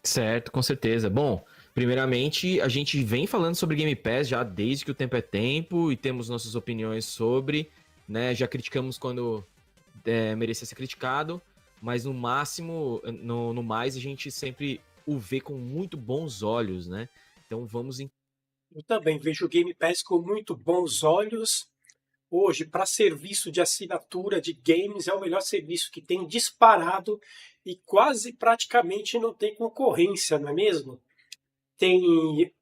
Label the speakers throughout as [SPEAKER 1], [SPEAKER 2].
[SPEAKER 1] Certo, com certeza. Bom, primeiramente, a gente vem falando sobre Game Pass já desde que o tempo é tempo e temos nossas opiniões sobre, né? Já criticamos quando merecia ser criticado, mas no máximo, no mais, a gente sempre o vê com muito bons olhos, né? Então vamos em.
[SPEAKER 2] Eu também vejo o Game Pass com muito bons olhos. Hoje, para serviço de assinatura de games, é o melhor serviço que tem disparado e quase praticamente não tem concorrência, não é mesmo? Tem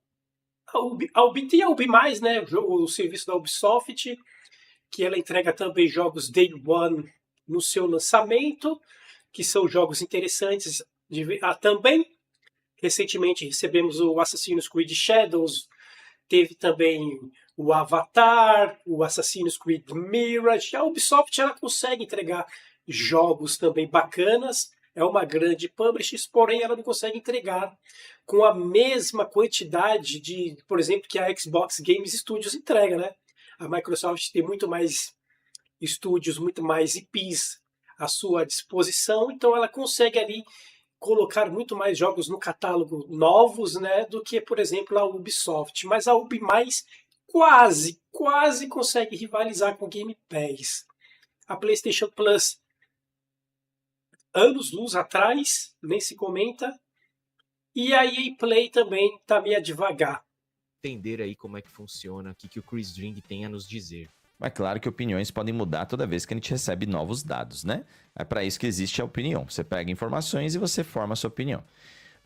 [SPEAKER 2] tem a Ubi+, né? O serviço da Ubisoft, que ela entrega também jogos Day One no seu lançamento, que são jogos interessantes também. Recentemente recebemos o Assassin's Creed Shadows, teve também o Avatar, o Assassin's Creed Mirage. A Ubisoft ela consegue entregar jogos também bacanas, é uma grande publisher, porém ela não consegue entregar com a mesma quantidade de, por exemplo, que a Xbox Games Studios entrega, né? A Microsoft tem muito mais estúdios, muito mais IPs à sua disposição, então ela consegue ali colocar muito mais jogos no catálogo novos, né, do que, por exemplo, a Ubisoft. Mas a Ubi mais quase consegue rivalizar com o Game Pass. A PlayStation Plus, anos-luz atrás, nem se comenta. E a EA Play também está meio devagar.
[SPEAKER 1] Entender aí como é que funciona, o que o Chris Dring tem a nos dizer.
[SPEAKER 3] Mas claro que opiniões podem mudar toda vez que a gente recebe novos dados, né? É para isso que existe a opinião. Você pega informações e você forma a sua opinião.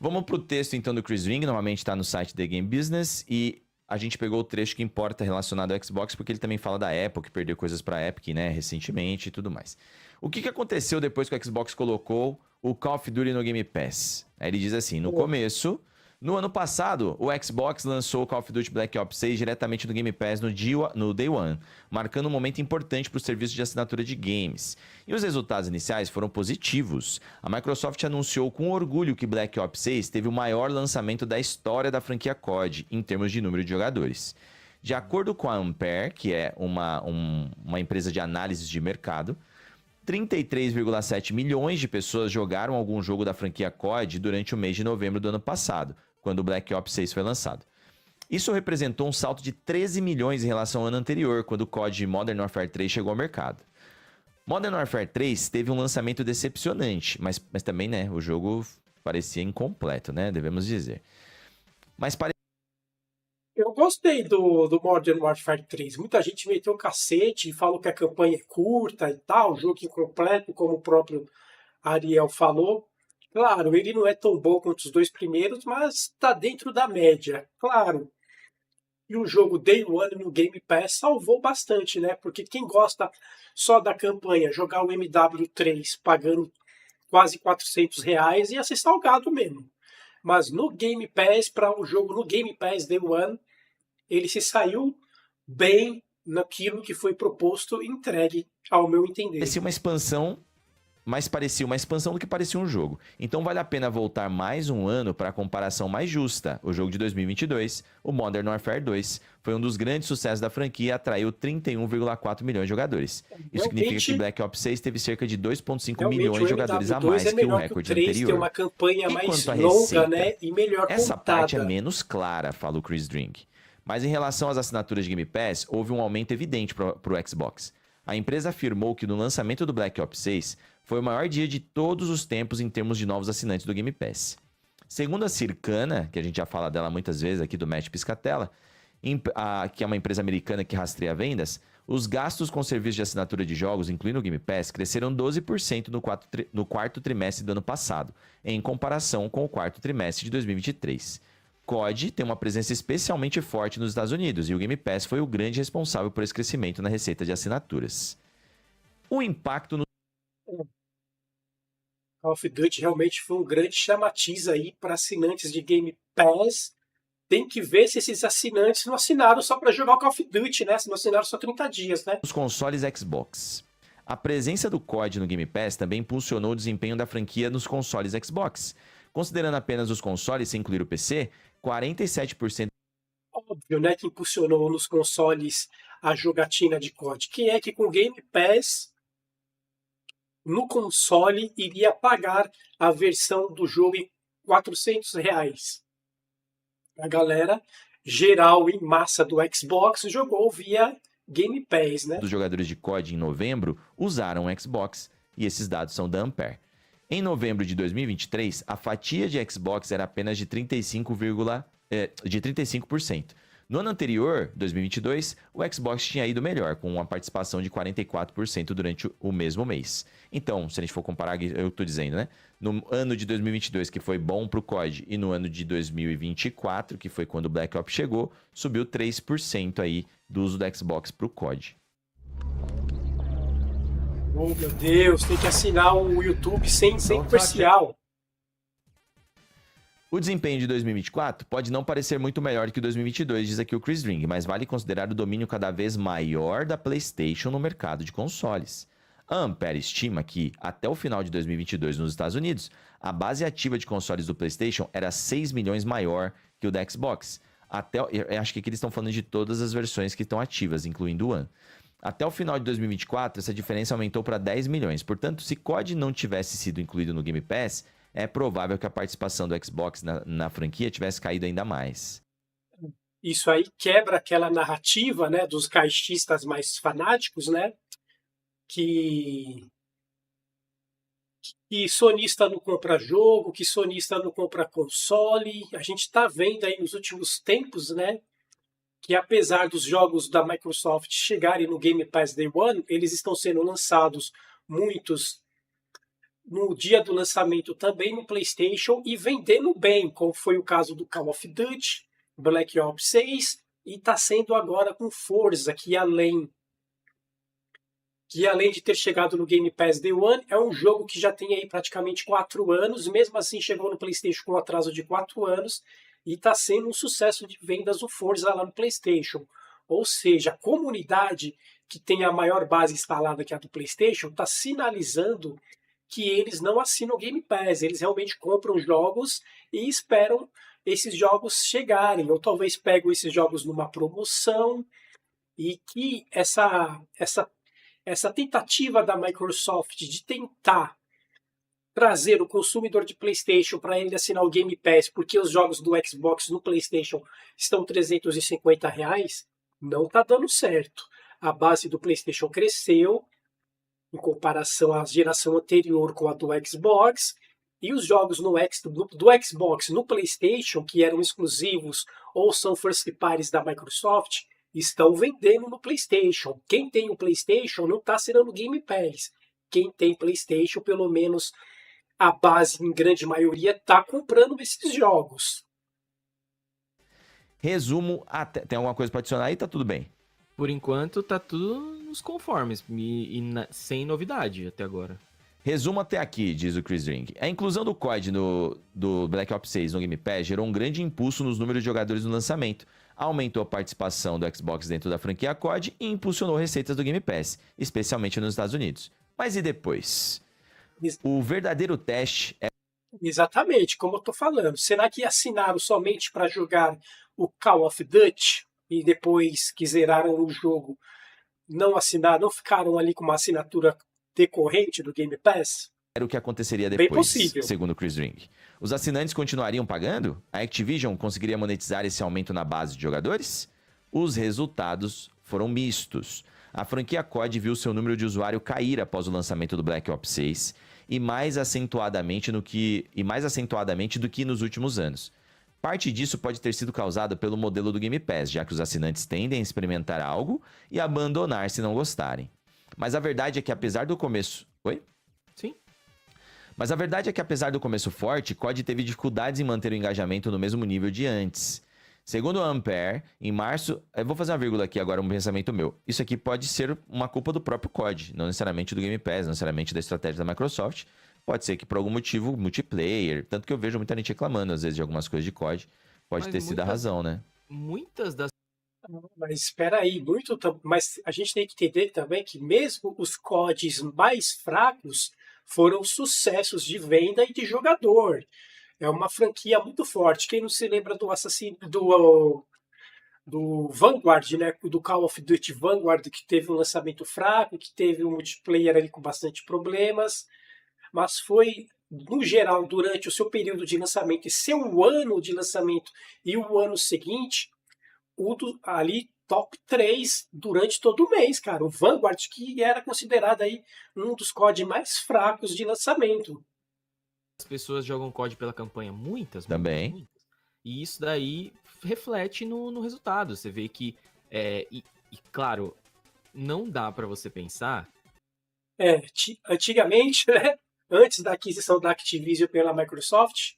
[SPEAKER 3] Vamos pro texto então do Chris Ring, normalmente está no site The Game Business, e a gente pegou o trecho que importa relacionado ao Xbox, porque ele também fala da Apple, que perdeu coisas para a Epic, né, recentemente e tudo mais. O que aconteceu depois que o Xbox colocou o Call of Duty no Game Pass? Aí ele diz assim, no começo... No ano passado, o Xbox lançou o Call of Duty Black Ops 6 diretamente no Game Pass no Day One, marcando um momento importante para o serviço de assinatura de games. E os resultados iniciais foram positivos. A Microsoft anunciou com orgulho que Black Ops 6 teve o maior lançamento da história da franquia COD, em termos de número de jogadores. De acordo com a Ampere, que é uma empresa de análise de mercado, 33,7 milhões de pessoas jogaram algum jogo da franquia COD durante o mês de novembro do ano passado, quando o Black Ops 6 foi lançado. Isso representou um salto de 13 milhões em relação ao ano anterior, quando o COD Modern Warfare 3 chegou ao mercado. Modern Warfare 3 teve um lançamento decepcionante, mas também, né, o jogo parecia incompleto, né, devemos dizer.
[SPEAKER 2] Eu gostei do Modern Warfare 3. Muita gente meteu o cacete e falou que a campanha é curta e tal, jogo incompleto, como o próprio Ariel falou. Claro, ele não é tão bom quanto os dois primeiros, mas está dentro da média. Claro. E o jogo Day One no Game Pass salvou bastante, né? Porque quem gosta só da campanha, jogar o MW3 pagando quase R$ 400, ia ser salgado mesmo. Mas no Game Pass, para o jogo no Game Pass Day One, ele se saiu bem naquilo que foi proposto e entregue, ao meu entender.
[SPEAKER 3] Parecia uma expansão do que parecia um jogo. Então vale a pena voltar mais um ano para a comparação mais justa. O jogo de 2022, o Modern Warfare 2, foi um dos grandes sucessos da franquia e atraiu 31,4 milhões de jogadores. Isso significa que Black Ops 6 teve cerca de 2,5 milhões de jogadores a mais que o recorde anterior.
[SPEAKER 2] Tem uma campanha mais longa, né, e melhor contada.
[SPEAKER 3] Essa parte é menos clara, fala o Chris Drink. Mas em relação às assinaturas de Game Pass, houve um aumento evidente para o Xbox. A empresa afirmou que no lançamento do Black Ops 6 foi o maior dia de todos os tempos em termos de novos assinantes do Game Pass. Segundo a Circana, que a gente já fala dela muitas vezes aqui do Match Piscatella, que é uma empresa americana que rastreia vendas, os gastos com serviços de assinatura de jogos, incluindo o Game Pass, cresceram 12% no quarto trimestre do ano passado, em comparação com o quarto trimestre de 2023. COD tem uma presença especialmente forte nos Estados Unidos e o Game Pass foi o grande responsável por esse crescimento na receita de assinaturas. O impacto no
[SPEAKER 2] Call of Duty realmente foi um grande chamatiz aí para assinantes de Game Pass. Tem que ver se esses assinantes não assinaram só para jogar o Call of Duty, né? Se não assinaram só 30 dias, né?
[SPEAKER 3] Os consoles Xbox. A presença do COD no Game Pass também impulsionou o desempenho da franquia nos consoles Xbox. Considerando apenas os consoles sem incluir o PC, 47%.
[SPEAKER 2] Óbvio, né, que impulsionou nos consoles a jogatina de COD. Quem é que com Game Pass no console iria pagar a versão do jogo R$ 400. A galera geral em massa do Xbox jogou via Game Pass, né?
[SPEAKER 3] Dos jogadores de COD em novembro usaram o Xbox, e esses dados são da Ampere. Em novembro de 2023, a fatia de Xbox era apenas de 35%. No ano anterior, 2022, o Xbox tinha ido melhor, com uma participação de 44% durante o mesmo mês. Então, se a gente for comparar, eu estou dizendo, né? No ano de 2022, que foi bom para o COD, e no ano de 2024, que foi quando o Black Ops chegou, subiu 3% aí do uso do Xbox para o COD.
[SPEAKER 2] Oh, meu Deus, tem que assinar o YouTube sem comercial.
[SPEAKER 3] O desempenho de 2024 pode não parecer muito melhor que o 2022, diz aqui o Chris Ring, mas vale considerar o domínio cada vez maior da PlayStation no mercado de consoles. A Ampere estima que, até o final de 2022 nos Estados Unidos, a base ativa de consoles do PlayStation era 6 milhões maior que o da Xbox. Eu acho que aqui eles estão falando de todas as versões que estão ativas, incluindo o One. Até o final de 2024, essa diferença aumentou para 10 milhões. Portanto, se COD não tivesse sido incluído no Game Pass, é provável que a participação do Xbox na franquia tivesse caído ainda mais.
[SPEAKER 2] Isso aí quebra aquela narrativa, né, dos caixistas mais fanáticos, né, que sonista não compra jogo, que sonista não compra console. A gente está vendo aí nos últimos tempos, né, que apesar dos jogos da Microsoft chegarem no Game Pass Day One, eles estão sendo lançados muitos no dia do lançamento também no PlayStation e vendendo bem, como foi o caso do Call of Duty, Black Ops 6, e está sendo agora com Forza, que além de ter chegado no Game Pass Day One, é um jogo que já tem aí praticamente 4 anos, mesmo assim chegou no PlayStation com um atraso de 4 anos, e está sendo um sucesso de vendas o Forza lá no PlayStation. Ou seja, a comunidade que tem a maior base instalada que é a do PlayStation está sinalizando que eles não assinam o Game Pass, eles realmente compram jogos e esperam esses jogos chegarem, ou talvez pegam esses jogos numa promoção, e que essa tentativa da Microsoft de tentar trazer o consumidor de PlayStation para ele assinar o Game Pass, porque os jogos do Xbox no PlayStation estão R$ 350, não está dando certo. A base do PlayStation cresceu, em comparação à geração anterior com a do Xbox, e os jogos do Xbox no PlayStation, que eram exclusivos ou são first parties da Microsoft, estão vendendo no PlayStation. Quem tem o PlayStation não está assinando Game Pass. Quem tem PlayStation, pelo menos a base, em grande maioria, está comprando esses jogos.
[SPEAKER 3] Resumo, tem alguma coisa para adicionar aí? Tá tudo bem.
[SPEAKER 1] Por enquanto, tá tudo nos conformes sem novidade até agora.
[SPEAKER 3] Resumo até aqui, diz o Chris Ring. A inclusão do COD do Black Ops 6 no Game Pass gerou um grande impulso nos números de jogadores no lançamento, aumentou a participação do Xbox dentro da franquia COD e impulsionou receitas do Game Pass, especialmente nos Estados Unidos. Mas e depois? O verdadeiro teste é...
[SPEAKER 2] Exatamente, como eu estou falando. Será que assinaram somente para jogar o Call of Duty e depois que zeraram o jogo não assinaram, não ficaram ali com uma assinatura decorrente do Game Pass?
[SPEAKER 3] Era o que aconteceria
[SPEAKER 2] Bem
[SPEAKER 3] depois,
[SPEAKER 2] possível.
[SPEAKER 3] segundo Chris Ring. Os assinantes continuariam pagando? A Activision conseguiria monetizar esse aumento na base de jogadores? Os resultados foram mistos. A franquia COD viu seu número de usuário cair após o lançamento do Black Ops 6 e mais acentuadamente do que nos últimos anos. Parte disso pode ter sido causado pelo modelo do Game Pass, já que os assinantes tendem a experimentar algo e abandonar se não gostarem. Mas a verdade é que apesar do começo... Oi?
[SPEAKER 1] Sim.
[SPEAKER 3] Mas a verdade é que apesar do começo forte, COD teve dificuldades em manter o engajamento no mesmo nível de antes. Segundo a Ampere, em março... Eu vou fazer uma vírgula aqui agora, um pensamento meu. Isso aqui pode ser uma culpa do próprio COD, não necessariamente do Game Pass, não necessariamente da estratégia da Microsoft. Pode ser que por algum motivo, multiplayer, tanto que eu vejo muita gente reclamando às vezes de algumas coisas de COD. Pode ter sido a razão, né?
[SPEAKER 1] Muitas das...
[SPEAKER 2] Mas espera aí, mas a gente tem que entender também que mesmo os CODs mais fracos foram sucessos de venda e de jogador. É uma franquia muito forte. Quem não se lembra do Vanguard, né? Do Call of Duty Vanguard, que teve um lançamento fraco, que teve um multiplayer ali com bastante problemas, mas foi no geral, durante o seu período de lançamento e seu ano de lançamento e o ano seguinte, ali top 3 durante todo o mês, cara. O Vanguard, que era considerado aí um dos COD mais fracos de lançamento.
[SPEAKER 1] As pessoas jogam COD pela campanha, muitas.
[SPEAKER 3] Também.
[SPEAKER 1] E isso daí reflete no resultado. Você vê que, claro, não dá pra você pensar.
[SPEAKER 2] Antigamente, né, antes da aquisição da Activision pela Microsoft,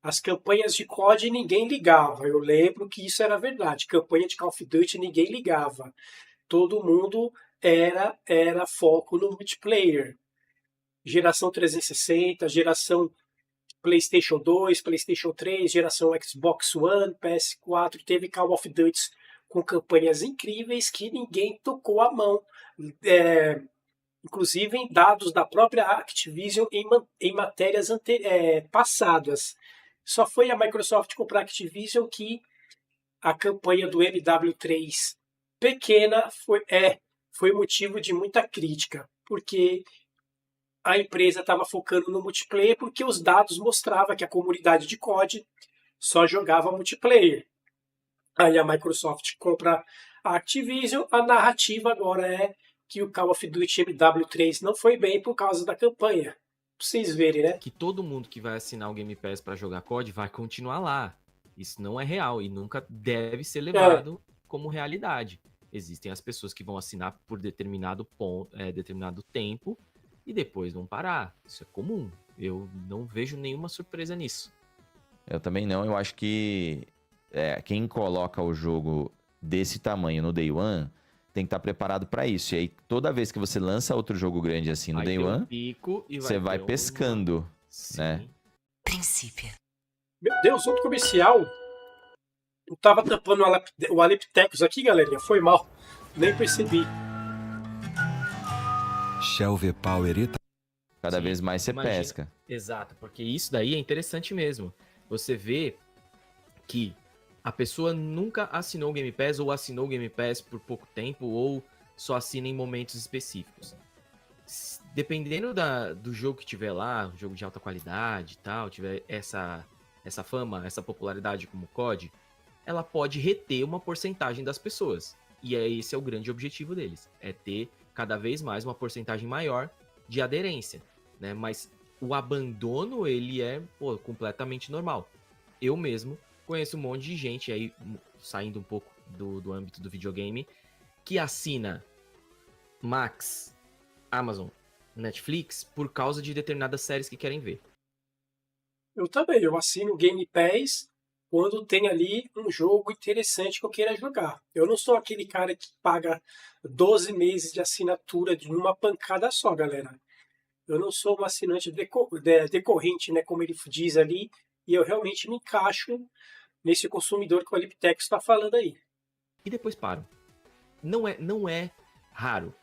[SPEAKER 2] as campanhas de COD ninguém ligava. Eu lembro que isso era verdade. Campanha de Call of Duty ninguém ligava. Todo mundo era foco no multiplayer. Geração 360, geração PlayStation 2, PlayStation 3, geração Xbox One, PS4, teve Call of Duty com campanhas incríveis que ninguém tocou a mão. Inclusive em dados da própria Activision em matérias passadas. Só foi a Microsoft comprar a Activision que a campanha do MW3 pequena foi motivo de muita crítica, porque a empresa estava focando no multiplayer porque os dados mostravam que a comunidade de COD só jogava multiplayer. Aí a Microsoft compra a Activision, a narrativa agora é que o Call of Duty MW3 não foi bem por causa da campanha. Pra vocês verem, né?
[SPEAKER 1] Que todo mundo que vai assinar o Game Pass para jogar COD vai continuar lá. Isso não é real e nunca deve ser levado como realidade. Existem as pessoas que vão assinar por determinado tempo e depois vão parar. Isso é comum. Eu não vejo nenhuma surpresa nisso.
[SPEAKER 3] Eu também não. Eu acho que quem coloca o jogo desse tamanho no Day One tem que estar preparado para isso. E aí, toda vez que você lança outro jogo grande assim no Day One, você vai pescando, né?
[SPEAKER 4] Princípio.
[SPEAKER 2] Meu Deus, outro comercial. Eu tava tampando o Aleptecos aqui, galerinha. Foi mal. Nem percebi.
[SPEAKER 5] Shell V-Power
[SPEAKER 3] Cada vez mais você
[SPEAKER 1] imagina.
[SPEAKER 3] pesca.
[SPEAKER 1] Exato, porque isso daí é interessante mesmo. Você vê que a pessoa nunca assinou o Game Pass ou assinou o Game Pass por pouco tempo ou só assina em momentos específicos. Dependendo do jogo que tiver lá, jogo de alta qualidade e tal, tiver essa fama, essa popularidade como COD, ela pode reter uma porcentagem das pessoas. E esse é o grande objetivo deles, é ter cada vez mais uma porcentagem maior de aderência, né? Mas o abandono, ele é completamente normal. Eu mesmo conheço um monte de gente aí, saindo um pouco do âmbito do videogame, que assina Max, Amazon, Netflix por causa de determinadas séries que querem ver.
[SPEAKER 2] Eu também, eu assino o Game Pass quando tem ali um jogo interessante que eu queira jogar. Eu não sou aquele cara que paga 12 meses de assinatura de uma pancada só, galera. Eu não sou um assinante decorrente, né, como ele diz ali, e eu realmente me encaixo nesse consumidor que o Aliptex está falando aí.
[SPEAKER 1] E depois param. Não é raro.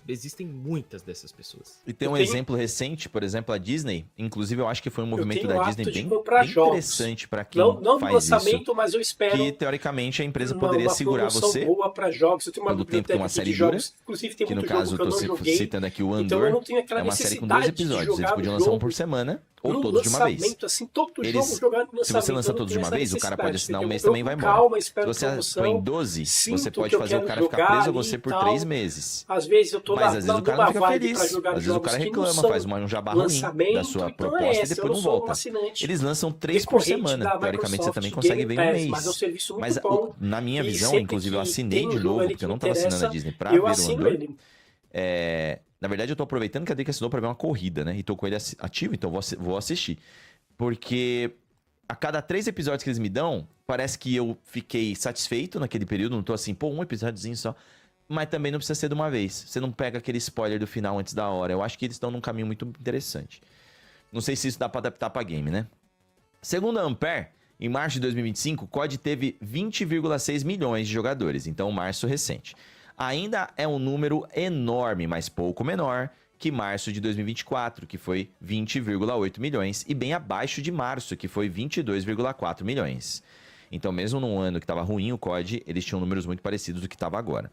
[SPEAKER 1] Existem muitas dessas pessoas.
[SPEAKER 3] E tem um exemplo recente, por exemplo, a Disney. Inclusive, eu acho que foi um movimento da Disney bem interessante para quem
[SPEAKER 2] não
[SPEAKER 3] faz
[SPEAKER 2] no lançamento,
[SPEAKER 3] isso.
[SPEAKER 2] mas eu espero
[SPEAKER 3] que, teoricamente, a empresa poderia segurar você
[SPEAKER 2] boa para jogos. Eu tenho uma
[SPEAKER 3] todo tempo com uma série
[SPEAKER 2] de
[SPEAKER 3] dura.
[SPEAKER 2] Jogos. Inclusive, tem
[SPEAKER 3] Que no
[SPEAKER 2] muito
[SPEAKER 3] caso,
[SPEAKER 2] jogo
[SPEAKER 3] eu
[SPEAKER 2] que eu não
[SPEAKER 3] tô
[SPEAKER 2] joguei.
[SPEAKER 3] citando aqui o Andor.
[SPEAKER 2] Então eu não tenho aquela
[SPEAKER 3] é uma série com
[SPEAKER 2] necessidade
[SPEAKER 3] 2 episódios. Eles podiam lançar um por semana ou todos de uma vez.
[SPEAKER 2] Assim, todo jogo jogado no
[SPEAKER 3] Se você lança todos de uma vez, o cara pode assinar um mês também e vai embora.
[SPEAKER 2] Calma,
[SPEAKER 3] Se você
[SPEAKER 2] promoção,
[SPEAKER 3] põe 12, você pode fazer o cara ficar
[SPEAKER 2] jogar
[SPEAKER 3] preso a
[SPEAKER 2] ali
[SPEAKER 3] você por
[SPEAKER 2] e
[SPEAKER 3] 3
[SPEAKER 2] tal.
[SPEAKER 3] meses.
[SPEAKER 2] Às vezes eu tô
[SPEAKER 3] Mas às vezes o cara não fica feliz. Às vezes o cara reclama, faz um jabá ruim da sua proposta e depois não volta. Eles lançam 3 por semana. Teoricamente você também consegue ver em um mês. Mas na minha visão, inclusive eu assinei de novo, porque eu não tava assinando a Disney pra ver o Andor. Na verdade eu tô aproveitando que a Drica assinou pra ver uma corrida, né? E tô com ele ativo, então vou assistir. Porque a cada 3 episódios que eles me dão, parece que eu fiquei satisfeito naquele período. Não tô assim, um episódiozinho só. Mas também não precisa ser de uma vez. Você não pega aquele spoiler do final antes da hora. Eu acho que eles estão num caminho muito interessante. Não sei se isso dá pra adaptar pra game, né? Segundo a Ampere, em março de 2025, COD teve 20,6 milhões de jogadores. Então, março recente. Ainda é um número enorme, mas pouco menor que março de 2024, que foi 20,8 milhões, e bem abaixo de março, que foi 22,4 milhões. Então, mesmo num ano que estava ruim o COD, eles tinham números muito parecidos do que estava agora.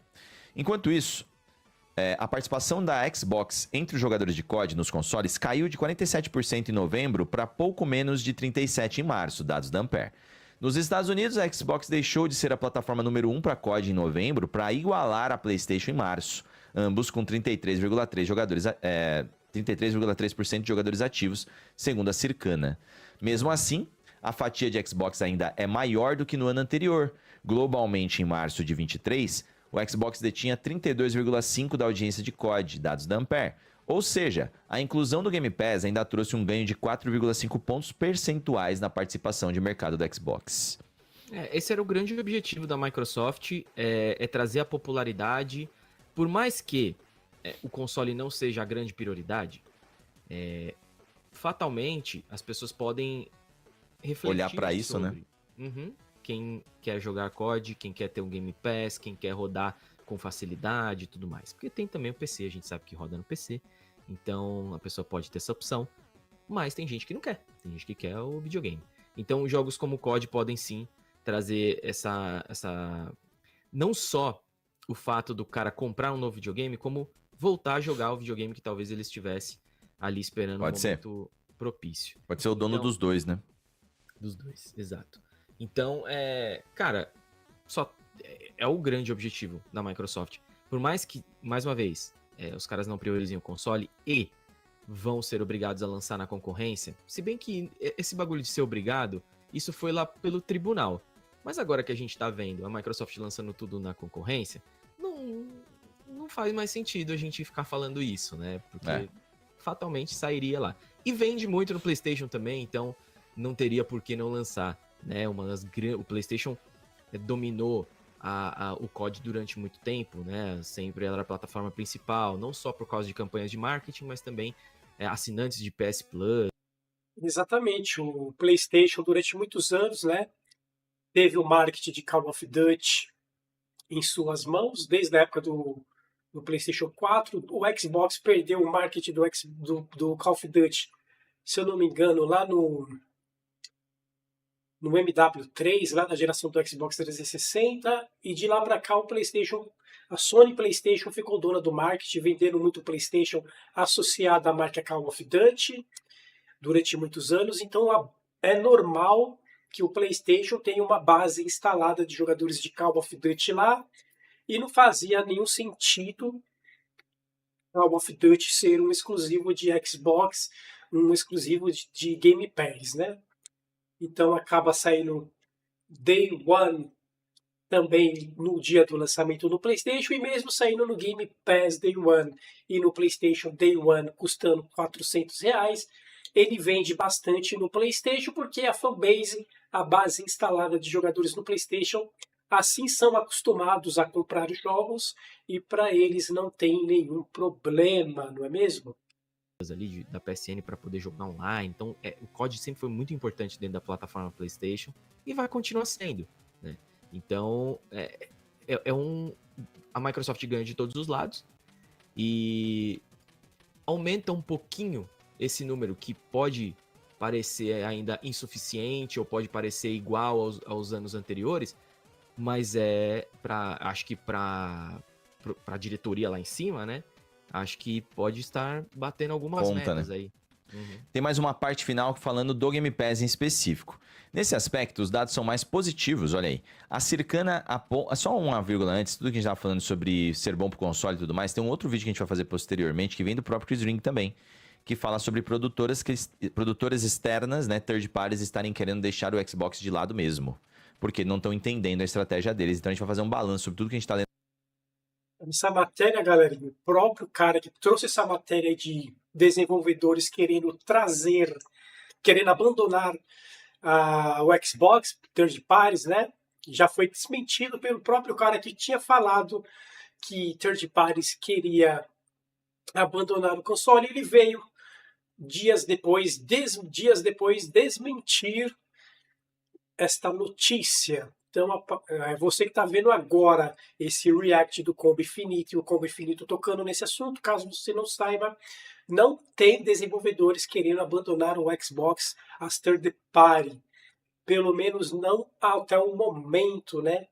[SPEAKER 3] Enquanto isso, A participação da Xbox entre os jogadores de COD nos consoles caiu de 47% em novembro para pouco menos de 37% em março, dados da Ampere. Nos Estados Unidos, a Xbox deixou de ser a plataforma número 1 para COD em novembro para igualar a PlayStation em março, ambos com 33,3% de jogadores ativos, segundo a Circana. Mesmo assim, a fatia de Xbox ainda é maior do que no ano anterior. Globalmente, em março de 23, o Xbox detinha 32,5% da audiência de COD, dados da Ampere. Ou seja, a inclusão do Game Pass ainda trouxe um ganho de 4,5 pontos percentuais na participação de mercado do Xbox.
[SPEAKER 1] Esse era o grande objetivo da Microsoft, é trazer a popularidade. Por mais que o console não seja a grande prioridade, fatalmente as pessoas podem refletir
[SPEAKER 3] Olhar para isso, né?
[SPEAKER 1] Quem quer jogar COD, quem quer ter um Game Pass, quem quer rodar com facilidade e tudo mais. Porque tem também o PC, a gente sabe que roda no PC, então a pessoa pode ter essa opção, mas tem gente que não quer, tem gente que quer o videogame. Então jogos como COD podem sim trazer essa não só o fato do cara comprar um novo videogame, como voltar a jogar o videogame que talvez ele estivesse ali esperando
[SPEAKER 3] Pode
[SPEAKER 1] um momento propício.
[SPEAKER 3] Pode ser o dono dos dois, né?
[SPEAKER 1] Dos dois, exato. Então, cara, é o grande objetivo da Microsoft. Por mais que, mais uma vez, os caras não priorizem o console e vão ser obrigados a lançar na concorrência, se bem que esse bagulho de ser obrigado, isso foi lá pelo tribunal. Mas agora que a gente tá vendo a Microsoft lançando tudo na concorrência, não faz mais sentido a gente ficar falando isso, né? Porque fatalmente sairia lá. E vende muito no PlayStation também, então não teria por que não lançar, né? O PlayStation dominou o COD durante muito tempo, né? Sempre era a plataforma principal, não só por causa de campanhas de marketing, mas também assinantes de PS Plus.
[SPEAKER 2] Exatamente, o PlayStation durante muitos anos, né, teve o marketing de Call of Duty em suas mãos, desde a época do PlayStation 4. O Xbox perdeu o marketing do Call of Duty, se eu não me engano, lá no MW3, lá na geração do Xbox 360, e de lá para cá a Sony PlayStation ficou dona do marketing, vendendo muito PlayStation associado à marca Call of Duty durante muitos anos. Então é normal que o PlayStation tenha uma base instalada de jogadores de Call of Duty lá, e não fazia nenhum sentido Call of Duty ser um exclusivo de Xbox, um exclusivo de Game Pass, né? Então acaba saindo Day One também no dia do lançamento no PlayStation, e mesmo saindo no Game Pass Day One e no PlayStation Day One custando R$400, ele vende bastante no PlayStation porque a fanbase, a base instalada de jogadores no PlayStation, assim são acostumados a comprar jogos e para eles não tem nenhum problema, não é mesmo?
[SPEAKER 1] Ali da PSN para poder jogar online. Então, o COD sempre foi muito importante dentro da plataforma PlayStation e vai continuar sendo, né? Então, a Microsoft ganha de todos os lados e aumenta um pouquinho esse número que pode parecer ainda insuficiente ou pode parecer igual aos anos anteriores, mas acho que para a diretoria lá em cima, né? Acho que pode estar batendo algumas metas, né? Aí. Uhum.
[SPEAKER 3] Tem mais uma parte final falando do Game Pass em específico. Nesse aspecto, os dados são mais positivos, olha aí. A Circana só uma vírgula antes, tudo que a gente estava falando sobre ser bom pro console e tudo mais, tem um outro vídeo que a gente vai fazer posteriormente, que vem do próprio Chris Ring também, que fala sobre produtoras externas, né, third parties, estarem querendo deixar o Xbox de lado mesmo, porque não estão entendendo a estratégia deles. Então a gente vai fazer um balanço sobre tudo que a gente está lendo.
[SPEAKER 2] Essa matéria, galera, o próprio cara que trouxe essa matéria de desenvolvedores querendo abandonar o Xbox, third parties, né? Já foi desmentido pelo próprio cara que tinha falado que third parties queria abandonar o console. Ele veio dias depois desmentir esta notícia. Então, você que está vendo agora esse react do Combo Infinito e o Combo Infinito tocando nesse assunto, caso você não saiba, não tem desenvolvedores querendo abandonar o Xbox as third party. Pelo menos não até o momento, né?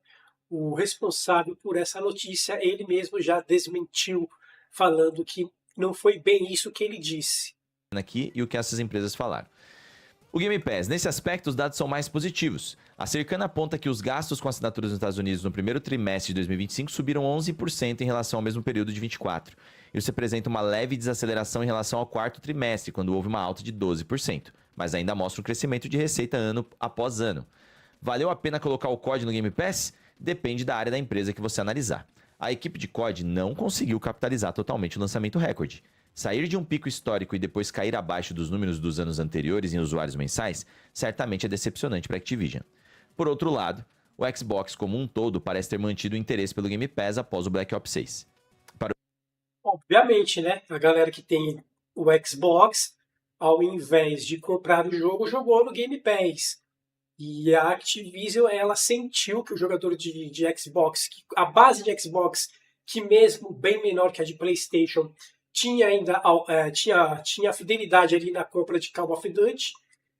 [SPEAKER 2] O responsável por essa notícia, ele mesmo já desmentiu falando que não foi bem isso que ele disse.
[SPEAKER 3] Aqui e o que essas empresas falaram. O Game Pass, nesse aspecto, os dados são mais positivos. A Circana aponta que os gastos com assinaturas nos Estados Unidos no primeiro trimestre de 2025 subiram 11% em relação ao mesmo período de 24. Isso representa uma leve desaceleração em relação ao quarto trimestre, quando houve uma alta de 12%, mas ainda mostra um crescimento de receita ano após ano. Valeu a pena colocar o COD no Game Pass? Depende da área da empresa que você analisar. A equipe de COD não conseguiu capitalizar totalmente o lançamento recorde. Sair de um pico histórico e depois cair abaixo dos números dos anos anteriores em usuários mensais, certamente é decepcionante para a Activision. Por outro lado, o Xbox como um todo parece ter mantido o interesse pelo Game Pass após o Black Ops 6.
[SPEAKER 2] Obviamente, né? A galera que tem o Xbox, ao invés de comprar o jogo, jogou no Game Pass. E a Activision, ela sentiu que o jogador de Xbox, a base de Xbox, que mesmo bem menor que a de PlayStation, tinha ainda tinha fidelidade ali na compra de Call of Duty,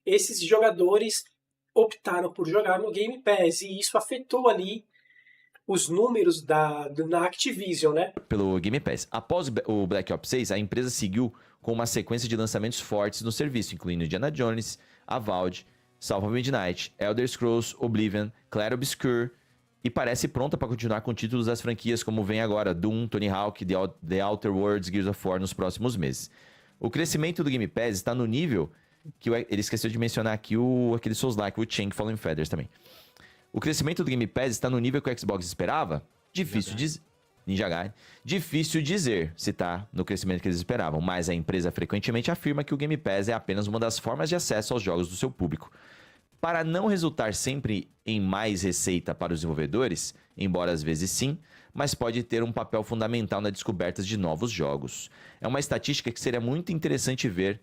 [SPEAKER 2] esses jogadores optaram por jogar no Game Pass, e isso afetou ali os números na Activision, né?
[SPEAKER 3] Pelo Game Pass. Após o Black Ops 6, a empresa seguiu com uma sequência de lançamentos fortes no serviço, incluindo Indiana Jones, Avowed, Salva Midnight, Elder Scrolls, Oblivion, Clair Obscur, e parece pronta para continuar com títulos das franquias como vem agora, Doom, Tony Hawk, The Outer Worlds, Gears of War nos próximos meses. O crescimento do Game Pass está no nível que ele esqueceu de mencionar aqui aquele Souls-like, o Chain Fallen Feathers também. O crescimento do Game Pass está no nível que o Xbox esperava? Difícil dizer. Ninja Gaiden. Difícil dizer se está no crescimento que eles esperavam, mas a empresa frequentemente afirma que o Game Pass é apenas uma das formas de acesso aos jogos do seu público. Para não resultar sempre em mais receita para os desenvolvedores, embora às vezes sim, mas pode ter um papel fundamental na descoberta de novos jogos. É uma estatística que seria muito interessante ver.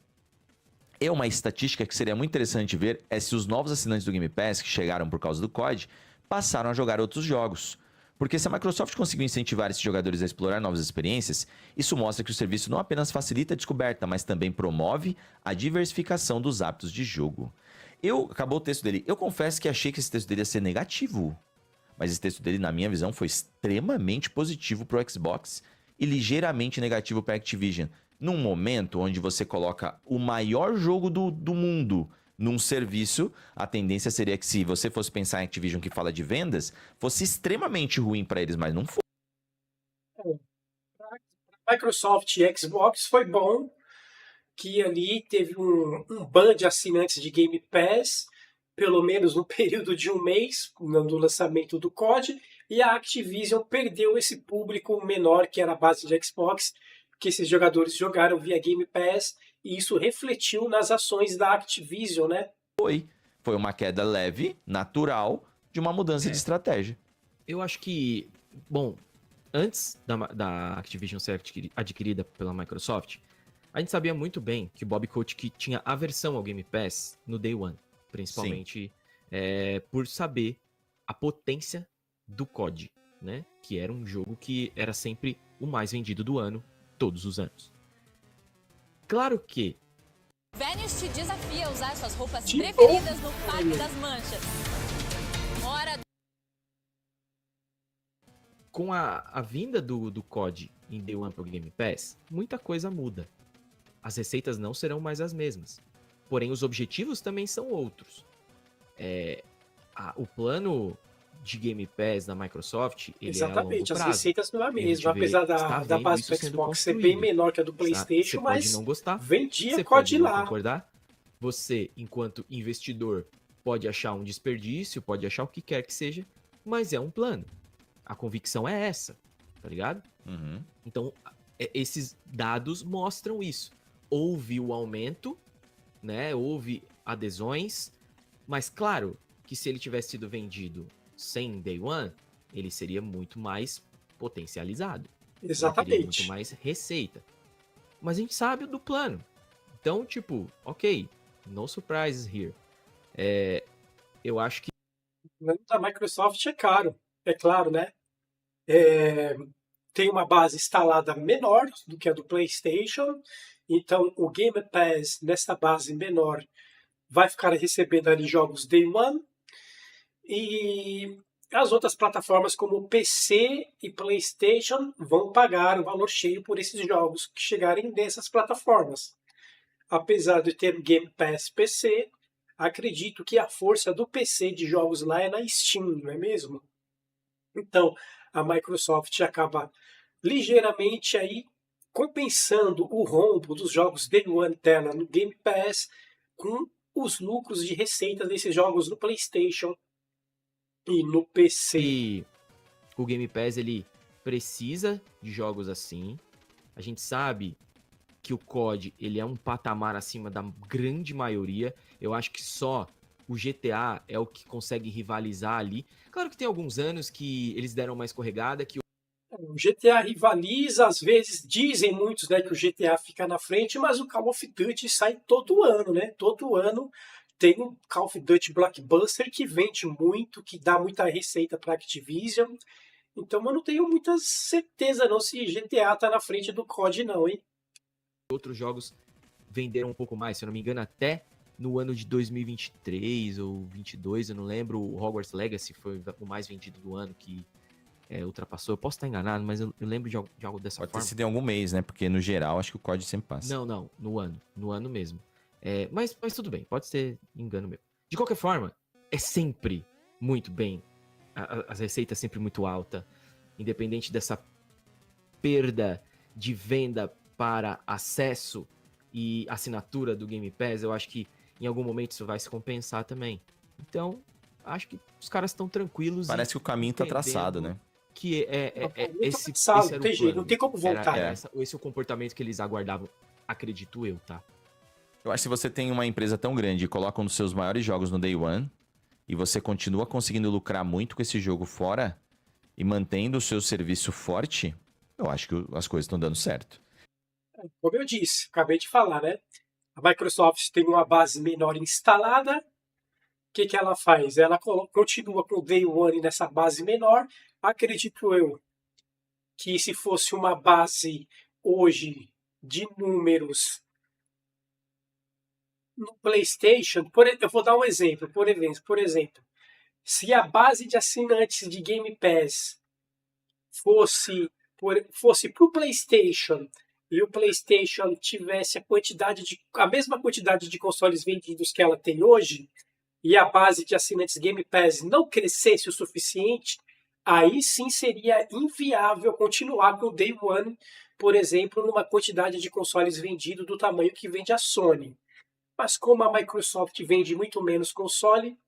[SPEAKER 3] É se os novos assinantes do Game Pass que chegaram por causa do COD passaram a jogar outros jogos. Porque se a Microsoft conseguiu incentivar esses jogadores a explorar novas experiências, isso mostra que o serviço não apenas facilita a descoberta, mas também promove a diversificação dos hábitos de jogo. Acabou o texto dele. Eu confesso que achei que esse texto dele ia ser negativo. Mas esse texto dele, na minha visão, foi extremamente positivo pro Xbox e ligeiramente negativo pra Activision. Num momento onde você coloca o maior jogo do mundo num serviço, a tendência seria que, se você fosse pensar em Activision que fala de vendas, fosse extremamente ruim pra eles, mas não foi.
[SPEAKER 2] Microsoft e Xbox foi bom, que ali teve um ban de assinantes de Game Pass, pelo menos no período de um mês, no lançamento do COD, e a Activision perdeu esse público menor, que era a base de Xbox, que esses jogadores jogaram via Game Pass, e isso refletiu nas ações da Activision, né?
[SPEAKER 3] Foi uma queda leve, natural, de uma mudança de estratégia.
[SPEAKER 1] Eu acho que, bom, antes da Activision ser adquirida pela Microsoft, a gente sabia muito bem que o Bobby Kotick tinha aversão ao Game Pass no Day One, principalmente por saber a potência do COD, né? Que era um jogo que era sempre o mais vendido do ano, todos os anos. Claro que
[SPEAKER 4] Vênus te desafia a usar suas roupas preferidas no Parque das Manchas.
[SPEAKER 1] Com a vinda do COD em Day One pro Game Pass, muita coisa muda. As receitas não serão mais as mesmas. Porém, os objetivos também são outros. O plano de Game Pass da Microsoft, ele
[SPEAKER 2] Exatamente,
[SPEAKER 1] é a longo
[SPEAKER 2] as
[SPEAKER 1] prazo.
[SPEAKER 2] receitas não é a mesma, apesar da base do Xbox ser bem menor que a do PlayStation,
[SPEAKER 1] Você
[SPEAKER 2] mas
[SPEAKER 1] pode não gostar,
[SPEAKER 2] vendia
[SPEAKER 1] você
[SPEAKER 2] COD
[SPEAKER 1] pode não
[SPEAKER 2] lá.
[SPEAKER 1] concordar. Você, enquanto investidor, pode achar um desperdício, pode achar o que quer que seja, mas é um plano. A convicção é essa, tá ligado?
[SPEAKER 3] Uhum.
[SPEAKER 1] Então, esses dados mostram isso. Houve o aumento, né? Houve adesões, mas claro que se ele tivesse sido vendido sem Day One, ele seria muito mais potencializado.
[SPEAKER 2] Exatamente.
[SPEAKER 1] Teria muito mais receita. Mas a gente sabe do plano. Então, tipo, ok, no surprises here. Eu acho que
[SPEAKER 2] O plano da Microsoft é caro, é claro, né? Tem uma base instalada menor do que a do PlayStation, então o Game Pass, nessa base menor, vai ficar recebendo ali jogos Day One, e as outras plataformas como PC e PlayStation vão pagar o valor cheio por esses jogos que chegarem dessas plataformas. Apesar de ter o Game Pass PC, acredito que a força do PC de jogos lá é na Steam, não é mesmo? Então, a Microsoft acaba ligeiramente aí compensando o rombo dos jogos Day One dela no Game Pass com os lucros de receita desses jogos no PlayStation e no PC.
[SPEAKER 1] E o Game Pass, ele precisa de jogos assim. A gente sabe que o COD, ele é um patamar acima da grande maioria. Eu acho que só o GTA é o que consegue rivalizar ali. Claro que tem alguns anos que eles deram uma escorregada, que
[SPEAKER 2] O GTA rivaliza, às vezes dizem muitos, né, que o GTA fica na frente, mas o Call of Duty sai todo ano, né? Todo ano tem um Call of Duty Blockbuster que vende muito, que dá muita receita para Activision. Então eu não tenho muita certeza não se GTA tá na frente do COD não, hein?
[SPEAKER 1] outros jogos venderam um pouco mais, se eu não me engano, até no ano de 2023 ou 22, eu não lembro, o Hogwarts Legacy foi o mais vendido do ano, que ultrapassou. Eu posso estar enganado, mas eu lembro de algo dessa
[SPEAKER 3] Pode ter
[SPEAKER 1] forma.
[SPEAKER 3] sido em algum mês, né? Porque no geral, acho que o COD sempre passa.
[SPEAKER 1] Não, no ano mesmo. Mas tudo bem, pode ser engano meu. De qualquer forma, é sempre muito bem, as receitas sempre muito alta, independente dessa perda de venda para acesso e assinatura do Game Pass, eu acho que em algum momento isso vai se compensar também. Então, acho que os caras estão tranquilos.
[SPEAKER 3] Parece que o caminho tá traçado, né?
[SPEAKER 1] Que esse
[SPEAKER 2] Traçado,
[SPEAKER 1] era
[SPEAKER 2] não tem
[SPEAKER 1] o
[SPEAKER 2] jeito,
[SPEAKER 1] plano.
[SPEAKER 2] não tem como voltar.
[SPEAKER 1] Esse é o comportamento que eles aguardavam, acredito eu, tá?
[SPEAKER 3] Eu acho que se você tem uma empresa tão grande e coloca um dos seus maiores jogos no Day One, e você continua conseguindo lucrar muito com esse jogo fora, e mantendo o seu serviço forte, eu acho que as coisas estão dando certo.
[SPEAKER 2] Como eu disse, acabei de falar, né? A Microsoft tem uma base menor instalada. O que ela faz? Ela continua com o Day One nessa base menor. Acredito eu que se fosse uma base hoje de números no PlayStation, eu vou dar um exemplo, por exemplo, se a base de assinantes de Game Pass fosse para o PlayStation e o PlayStation tivesse a mesma quantidade de consoles vendidos que ela tem hoje, e a base de assinantes Game Pass não crescesse o suficiente, aí sim seria inviável continuar com o Day One, por exemplo, numa quantidade de consoles vendidos do tamanho que vende a Sony. Mas como a Microsoft vende muito menos console,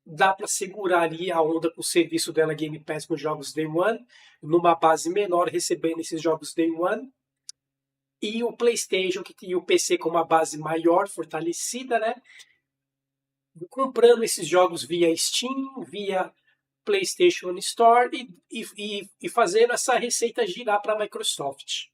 [SPEAKER 2] dá para segurar ali a onda com o serviço dela Game Pass com jogos Day One, numa base menor recebendo esses jogos Day One. E o PlayStation e o PC com uma base maior, fortalecida, né? Comprando esses jogos via Steam, via PlayStation Store e fazendo essa receita girar para a Microsoft.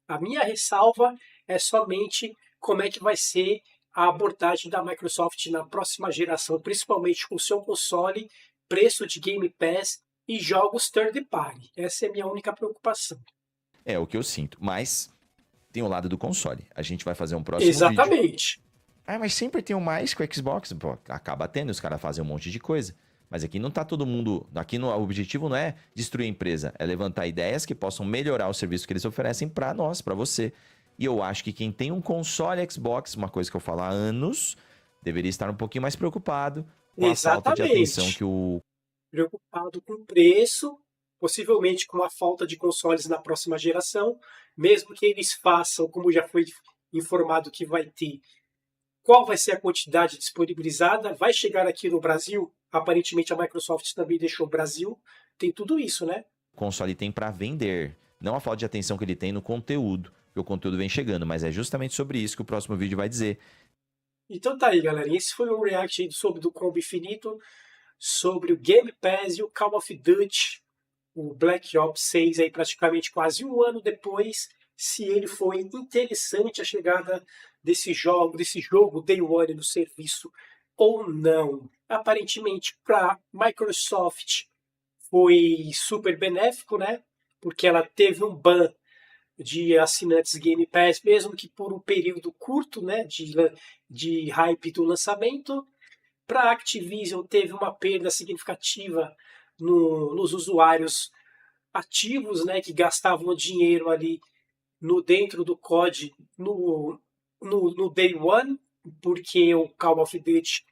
[SPEAKER 2] A minha ressalva é somente como é que vai ser a abordagem da Microsoft na próxima geração, principalmente com o seu console, preço de Game Pass e jogos third party. Essa é a minha única preocupação.
[SPEAKER 3] É o que eu sinto, mas tem o lado do console. A gente vai fazer um próximo vídeo.
[SPEAKER 2] Exatamente.
[SPEAKER 3] Mas sempre tem o mais com o Xbox. Pô, acaba tendo, os caras fazem um monte de coisa. Mas aqui não tá todo mundo... o objetivo não é destruir a empresa, é levantar ideias que possam melhorar o serviço que eles oferecem para nós, para você. E eu acho que quem tem um console Xbox, uma coisa que eu falo há anos, deveria estar um pouquinho mais preocupado com a falta de atenção que o...
[SPEAKER 2] Preocupado com o preço, possivelmente com a falta de consoles na próxima geração, mesmo que eles façam, como já foi informado que vai ter, qual vai ser a quantidade disponibilizada, vai chegar aqui no Brasil, aparentemente a Microsoft também deixou o Brasil, tem tudo isso, né?
[SPEAKER 3] O console tem para vender, não a falta de atenção que ele tem no conteúdo, porque o conteúdo vem chegando, mas é justamente sobre isso que o próximo vídeo vai dizer.
[SPEAKER 2] Então tá aí, galera, esse foi o react aí sobre do Combo Infinito, sobre o Game Pass e o Call of Duty, o Black Ops 6 aí praticamente quase um ano depois, se ele foi interessante a chegada desse jogo Day One no serviço ou não. Aparentemente para Microsoft foi super benéfico, né? Porque ela teve um ban de assinantes Game Pass, mesmo que por um período curto, né, de hype do lançamento. Para a Activision teve uma perda significativa nos usuários ativos, né, que gastavam dinheiro ali dentro do COD no Day One, porque o Call of Duty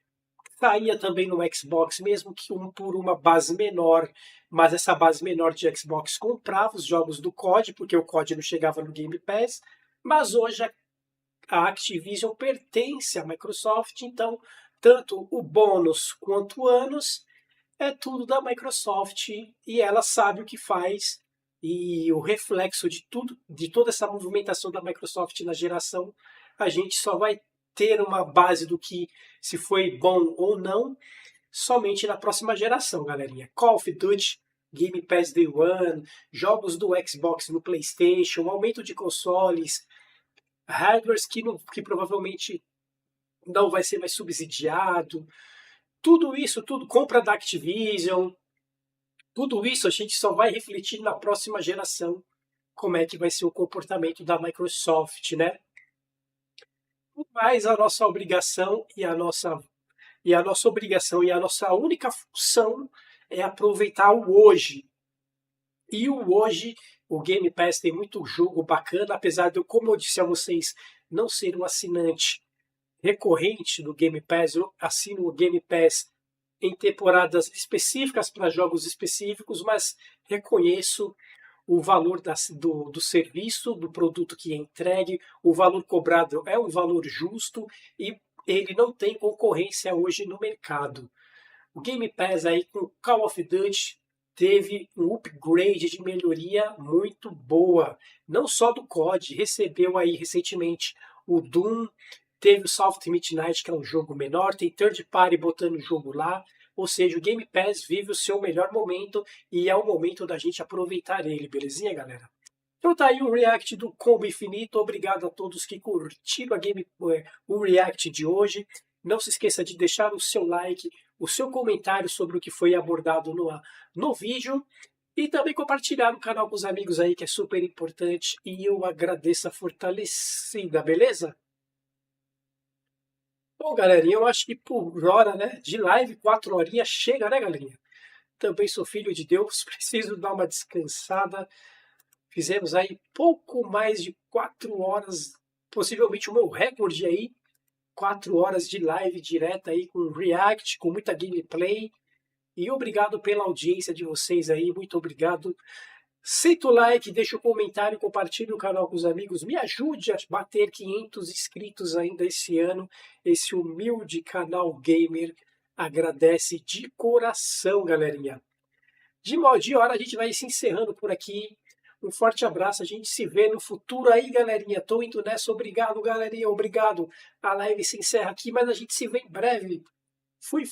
[SPEAKER 2] saía também no Xbox, mesmo que por uma base menor, mas essa base menor de Xbox comprava os jogos do COD, porque o COD não chegava no Game Pass, mas hoje a Activision pertence à Microsoft, então tanto o bônus quanto o ânus é tudo da Microsoft e ela sabe o que faz, e o reflexo de tudo, de toda essa movimentação da Microsoft na geração, a gente só vai ter uma base do que se foi bom ou não somente na próxima geração, galerinha. Call of Duty, Game Pass Day One, jogos do Xbox no PlayStation, aumento de consoles, hardwares que provavelmente não vai ser mais subsidiado, tudo isso, tudo, compra da Activision, tudo isso a gente só vai refletir na próxima geração, como é que vai ser o comportamento da Microsoft, né? Mas a nossa obrigação e a nossa única função é aproveitar o hoje. E o hoje, o Game Pass tem muito jogo bacana, apesar de eu, como eu disse a vocês, não ser um assinante recorrente do Game Pass. Eu assino o Game Pass em temporadas específicas para jogos específicos, mas reconheço o valor do serviço, do produto que é entregue, o valor cobrado é um valor justo e ele não tem concorrência hoje no mercado. O Game Pass aí com Call of Duty teve um upgrade de melhoria muito boa, não só do COD, recebeu aí recentemente o Doom, teve o Soft Midnight, que é um jogo menor, tem third party botando o jogo lá, ou seja, o Game Pass vive o seu melhor momento e é o momento da gente aproveitar ele, belezinha, galera? Então tá aí o react do Combo Infinito. Obrigado a todos que curtiram o react de hoje. Não se esqueça de deixar o seu like, o seu comentário sobre o que foi abordado no vídeo e também compartilhar no canal com os amigos aí, que é super importante, e eu agradeço a fortalecida, beleza? Bom, galerinha, eu acho que por hora, né, de live, 4 horinhas chega, né, galerinha? Também sou filho de Deus, preciso dar uma descansada. Fizemos aí pouco mais de 4 horas, possivelmente o meu recorde aí, 4 horas de live direta aí com react, com muita gameplay. E obrigado pela audiência de vocês aí, muito obrigado. Senta o like, deixa o comentário, compartilhe o canal com os amigos, me ajude a bater 500 inscritos ainda esse ano. Esse humilde canal gamer agradece de coração, galerinha. De modo de hora a gente vai se encerrando por aqui. Um forte abraço, a gente se vê no futuro aí, galerinha. Tô indo nessa, obrigado, galerinha, obrigado. A live se encerra aqui, mas a gente se vê em breve. Fui.